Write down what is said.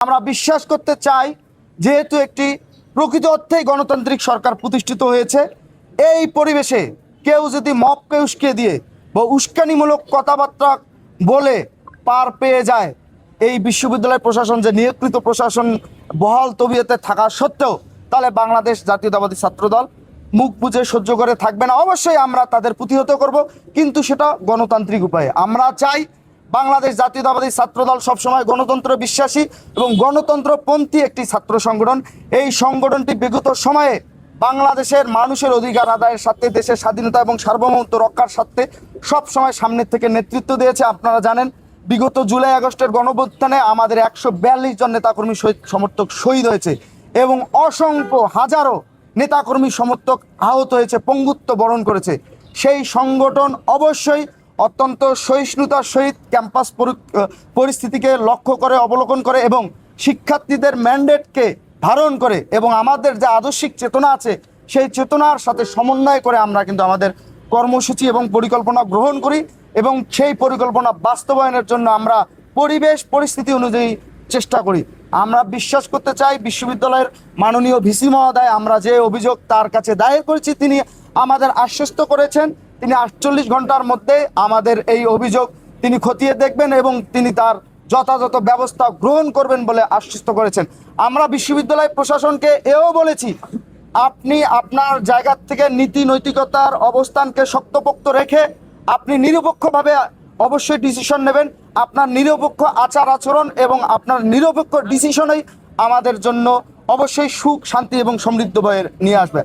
আমরা বিশ্বাস করতে চাই যেহেতু একটি প্রকৃত অর্থেই গণতান্ত্রিক সরকার প্রতিষ্ঠিত হয়েছে, এই পরিবেশে কেউ যদি মবকে উস্কে দিয়ে বা উস্কানিমূলক কথাবার্তা বলে পার পেয়ে যায়, এই বিশ্ববিদ্যালয় প্রশাসন যে নিয়োগকৃত প্রশাসন বহাল তবিয়তে থাকা সত্ত্বেও, তাহলে বাংলাদেশ জাতীয়তাবাদী ছাত্রদল মুখ বুজে সহ্য করে থাকবে না। অবশ্যই আমরা তাদের প্রতিহত করব, কিন্তু সেটা গণতান্ত্রিক উপায়ে। আমরা চাই বাংলাদেশ জাতীয়তাবাদী ছাত্রদল সবসময় গণতন্ত্র বিশ্বাসী এবং গণতন্ত্রপন্থী একটি ছাত্র সংগঠন। এই সংগঠনটি বিগত সময়ে বাংলাদেশের মানুষের অধিকার আদায়ের স্বার্থে, দেশের স্বাধীনতা এবং সার্বভৌমত্ব রক্ষার স্বার্থে সবসময় সামনের থেকে নেতৃত্ব দিয়েছে। আপনারা জানেন, বিগত জুলাই আগস্টের গণঅভ্যুত্থানে আমাদের 142 জন নেতাকর্মী সমর্থক শহীদ হয়েছে এবং অসংখ্য হাজারো নেতাকর্মী সমর্থক আহত হয়েছে, পঙ্গুত্ব বরণ করেছে। সেই সংগঠন অবশ্যই অত্যন্ত সহিষ্ণুতার সহিত ক্যাম্পাস পরিস্থিতিকে লক্ষ্য করে, অবলোকন করে এবং শিক্ষার্থীদের ম্যান্ডেটকে ধারণ করে এবং আমাদের যে আদর্শিক চেতনা আছে সেই চেতনার সাথে সমন্বয় করে আমরা কিন্তু আমাদের কর্মসূচি এবং পরিকল্পনা গ্রহণ করি এবং সেই পরিকল্পনা বাস্তবায়নের জন্য আমরা পরিবেশ পরিস্থিতি অনুযায়ী চেষ্টা করি। আমরা বিশ্বাস করতে চাই বিশ্ববিদ্যালয়ের মাননীয় ভিসি মহোদয়, আমরা যে অভিযোগ তার কাছে দায়ের করেছি, তিনি আমাদের আশ্বস্ত করেছেন তিনি 48 ঘন্টার মধ্যে আমাদের এই অভিযোগ তিনি খতিয়ে দেখবেন এবং তিনি তার যথাযথ ব্যবস্থা গ্রহণ করবেন বলে আশ্বস্ত করেছেন। আমরা বিশ্ববিদ্যালয় প্রশাসনকে এও বলেছি, আপনি আপনার জায়গা থেকে নীতি নৈতিকতার অবস্থানকে শক্তপোক্ত রেখে আপনি নিরপেক্ষভাবে অবশ্যই ডিসিশন নেবেন। আপনার নিরপেক্ষ আচার আচরণ এবং আপনার নিরপেক্ষ ডিসিশনই আমাদের জন্য অবশ্যই সুখ, শান্তি এবং সমৃদ্ধ বয়ে নিয়ে আসবে।